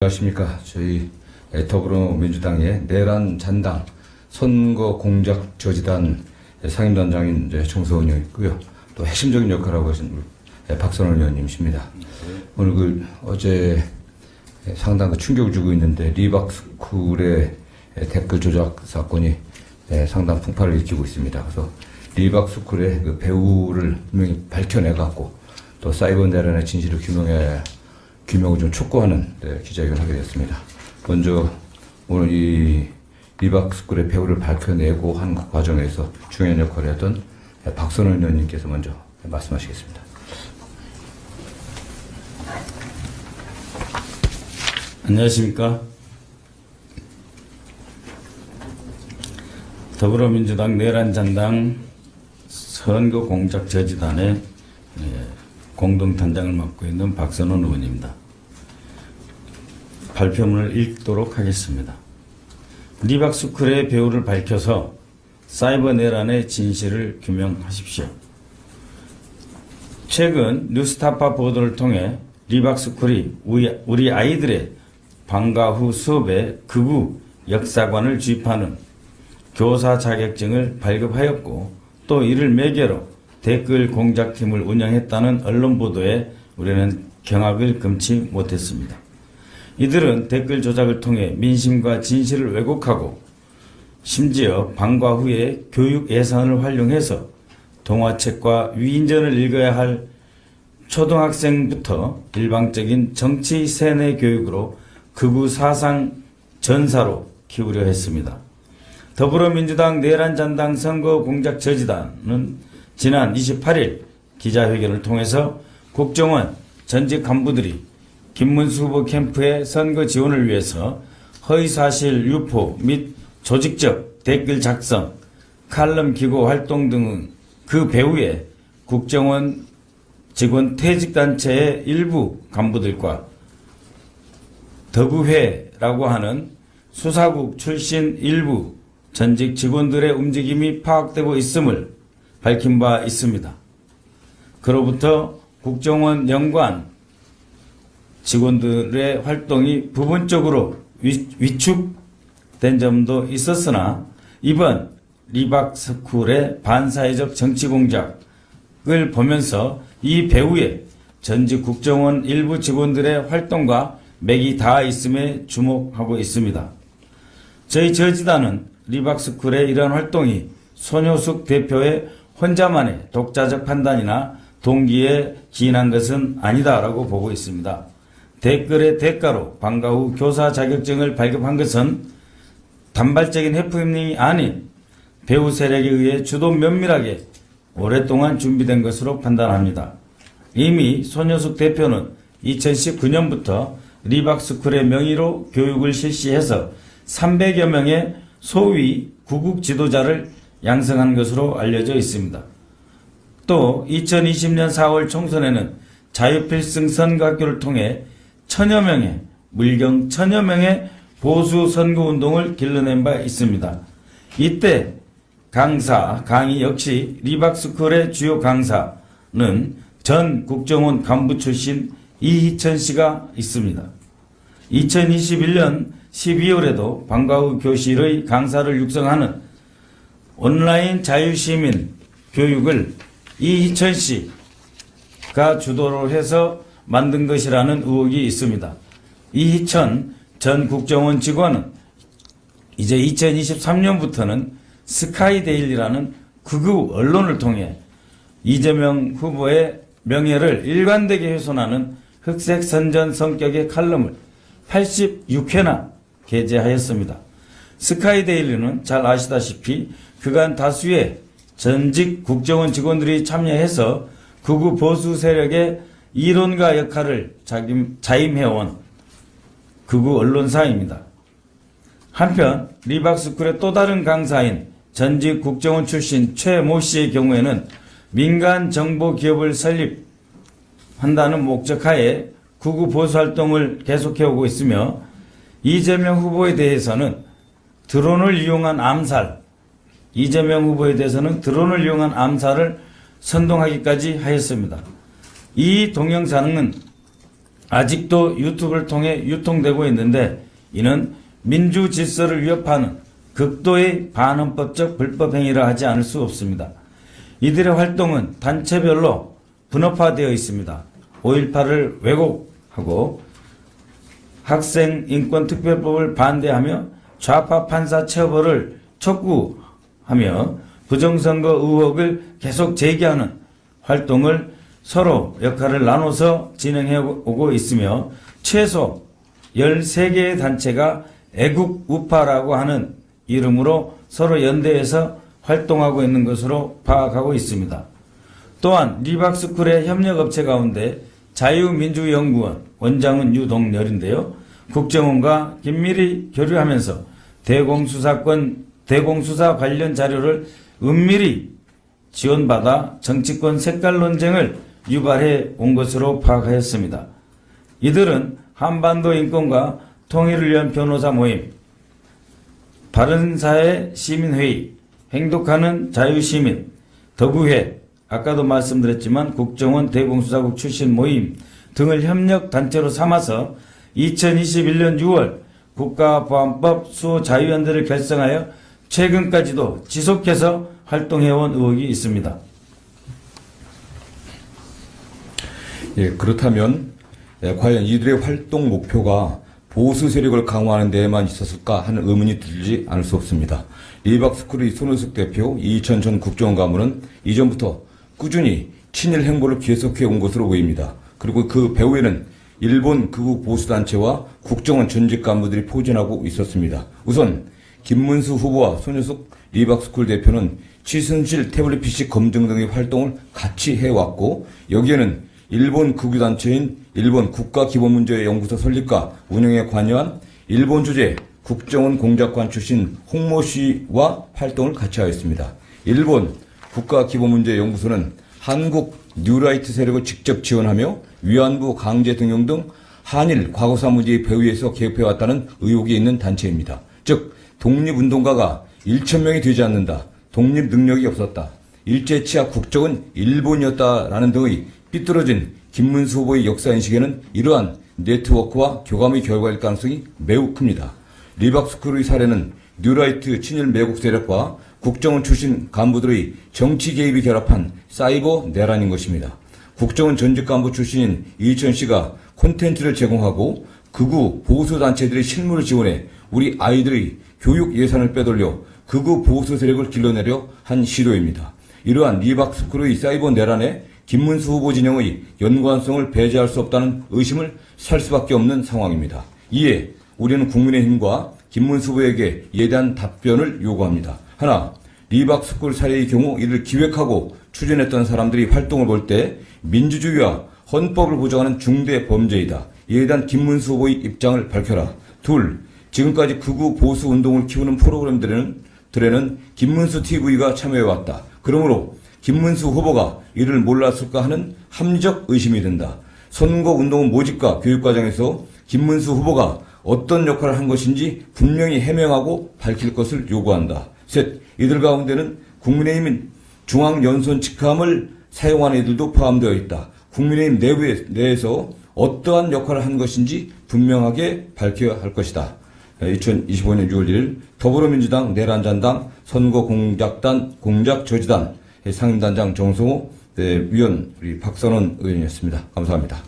안녕하십니까. 저희 더불어민주당의 내란 잔당 선거 공작 저지단 상임단장인 정서원 의원이고요. 또 핵심적인 역할을 하고 계신 박선원 의원님이십니다. 오늘 어제 상당 충격을 주고 있는데 리박스쿨의 댓글 조작 사건이 상당 풍파를 일으키고 있습니다. 그래서 리박스쿨의 그 배우를 분명히 밝혀내갖고 또 사이버 내란의 진실을 규명을 좀 촉구하는 기자회견을 하게 됐습니다. 먼저 오늘 이 리박스쿨의 배우를 밝혀내고 한 과정에서 중요한 역할을 했던 박선원 의원님께서 먼저 말씀하시겠습니다. 안녕하십니까. 더불어민주당 내란잔당 선거 공작 저지단의 공동단장을 맡고 있는 박선원 의원입니다. 발표문을 읽도록 하겠습니다. 리박스쿨의 배우를 밝혀서 사이버 내란의 진실을 규명하십시오. 최근 뉴스타파 보도를 통해 리박스쿨이 우리 아이들의 방과 후 수업에 극우 역사관을 주입하는 교사 자격증을 발급하였고 또 이를 매개로 댓글 공작팀을 운영했다는 언론 보도에 우리는 경악을 금치 못했습니다. 이들은 댓글 조작을 통해 민심과 진실을 왜곡하고 심지어 방과 후에 교육 예산을 활용해서 동화책과 위인전을 읽어야 할 초등학생부터 일방적인 정치 세뇌 교육으로 극우 사상 전사로 키우려 했습니다. 더불어민주당 내란잔당 선거 공작 저지단은 지난 28일 기자회견을 통해서 국정원 전직 간부들이 김문수 후보 캠프의 선거 지원을 위해서 허위사실 유포 및 조직적 댓글 작성, 칼럼 기고 활동 등 그 배후에 국정원 직원 퇴직단체의 일부 간부들과 더구회라고 하는 수사국 출신 일부 전직 직원들의 움직임이 파악되고 있음을 밝힌 바 있습니다. 그로부터 국정원 연관 직원들의 활동이 부분적으로 위축된 점도 있었으나 이번 리박스쿨의 반사회적 정치 공작을 보면서 이 배후에 전직 국정원 일부 직원들의 활동과 맥이 닿아 있음에 주목하고 있습니다. 저희 저지단은 리박스쿨의 이러한 활동이 손효숙 대표의 혼자만의 독자적 판단이나 동기에 기인한 것은 아니다라고 보고 있습니다. 댓글의 대가로 방과 후 교사 자격증을 발급한 것은 단발적인 해프닝이 아닌 배우 세력에 의해 주도 면밀하게 오랫동안 준비된 것으로 판단합니다. 이미 손효숙 대표는 2019년부터 리박스쿨의 명의로 교육을 실시해서 300여 명의 소위 구국 지도자를 양성한 것으로 알려져 있습니다. 또 2020년 4월 총선에는 자유필승 선거학교를 통해 물경 천여 명의 보수 선거운동을 길러낸 바 있습니다. 이때 강의 역시 리박스쿨의 주요 강사는 전 국정원 간부 출신 이희천 씨가 있습니다. 2021년 12월에도 방과 후 교실의 강사를 육성하는 온라인 자유시민 교육을 이희천 씨가 주도를 해서 만든 것이라는 의혹이 있습니다. 이희천 전 국정원 직원은 이제 2023년부터는 스카이데일리라는 극우 언론을 통해 이재명 후보의 명예를 일관되게 훼손하는 흑색 선전 성격의 칼럼을 86회나 게재하였습니다. 스카이데일리는 잘 아시다시피 그간 다수의 전직 국정원 직원들이 참여해서 극우 보수 세력의 이론가 역할을 자임해온 극우 언론사입니다. 한편 리박스쿨의 또 다른 강사인 전직 국정원 출신 최모 씨의 경우에는 민간 정보 기업을 설립한다는 목적하에 극우 보수 활동을 계속해오고 있으며 이재명 후보에 대해서는 드론을 이용한 암살을 선동하기까지 하였습니다. 이 동영상은 아직도 유튜브를 통해 유통되고 있는데 이는 민주 질서를 위협하는 극도의 반헌법적 불법 행위라 하지 않을 수 없습니다. 이들의 활동은 단체별로 분업화되어 있습니다. 5.18을 왜곡하고 학생인권특별법을 반대하며 좌파 판사 처벌을 촉구하며 부정선거 의혹을 계속 제기하는 활동을 서로 역할을 나눠서 진행해 오고 있으며 최소 13개의 단체가 애국 우파라고 하는 이름으로 서로 연대해서 활동하고 있는 것으로 파악하고 있습니다. 또한 리박스쿨의 협력업체 가운데 자유민주연구원 원장은 유동열인데요. 국정원과 긴밀히 교류하면서 대공수사 관련 자료를 은밀히 지원받아 정치권 색깔 논쟁을 유발해 온 것으로 파악하였습니다. 이들은 한반도 인권과 통일을 위한 변호사 모임, 바른사회 시민회의, 행복하는 자유시민, 더구회, 아까도 말씀드렸지만 국정원 대공수사국 출신 모임 등을 협력단체로 삼아서 2021년 6월 국가보안법 수호자유연대를 결성하여 최근까지도 지속해서 활동해온 의혹이 있습니다. 예, 그렇다면 과연 이들의 활동 목표가 보수 세력을 강화하는 데에만 있었을까 하는 의문이 들지 않을 수 없습니다. 리박스쿨의 손우숙 대표, 이희천 전 국정원 가문은 이전부터 꾸준히 친일 행보를 계속해 온 것으로 보입니다. 그리고 그 배후에는 일본 극우 보수단체와 국정원 전직 간부들이 포진하고 있었습니다. 우선 김문수 후보와 손우숙 리박스쿨 대표는 최순실 태블릿 PC 검증 등의 활동을 같이 해왔고, 여기에는 일본 극우단체인 일본 국가기본문제연구소 설립과 운영에 관여한 일본 주재 국정원 공작관 출신 홍모 씨와 활동을 같이 하였습니다. 일본 국가기본문제연구소는 한국 뉴라이트 세력을 직접 지원하며 위안부 강제 등용 등 한일 과거사 문제의 배후에서 개입해왔다는 의혹이 있는 단체입니다. 즉 독립운동가가 1,000명이 되지 않는다, 독립 능력이 없었다, 일제치하 국적은 일본이었다라는 등의 삐뚤어진 김문수 후보의 역사인식에는 이러한 네트워크와 교감의 결과일 가능성이 매우 큽니다. 리박스쿨의 사례는 뉴라이트 친일 매국 세력과 국정원 출신 간부들의 정치 개입이 결합한 사이버 내란인 것입니다. 국정원 전직 간부 출신인 이희천 씨가 콘텐츠를 제공하고 극우 보수단체들의 실무를 지원해 우리 아이들의 교육 예산을 빼돌려 극우 보수 세력을 길러내려 한 시도입니다. 이러한 리박스쿨의 사이버 내란에 김문수 후보 진영의 연관성을 배제할 수 없다는 의심을 살 수밖에 없는 상황입니다. 이에 우리는 국민의힘과 김문수 후보에게 이에 대한 답변을 요구합니다. 하나, 리박스쿨 사례의 경우 이를 기획하고 추진했던 사람들이 활동을 볼 때 민주주의와 헌법을 보장하는 중대 범죄이다. 이에 대한 김문수 후보의 입장을 밝혀라. 둘, 지금까지 극우 보수 운동을 키우는 프로그램들에는 김문수 TV가 참여해왔다. 그러므로 김문수 후보가 이를 몰랐을까 하는 합리적 의심이 든다. 선거운동 모집과 교육과정에서 김문수 후보가 어떤 역할을 한 것인지 분명히 해명하고 밝힐 것을 요구한다. 셋, 이들 가운데는 국민의힘 중앙연수원 직함을 사용하는 이들도 포함되어 있다. 국민의힘 내에서 어떠한 역할을 한 것인지 분명하게 밝혀야 할 것이다. 2025년 6월 1일 더불어민주당 내란잔당 선거공작저지단 상임단장 정성호 위원, 우리 박선원 의원이었습니다. 감사합니다.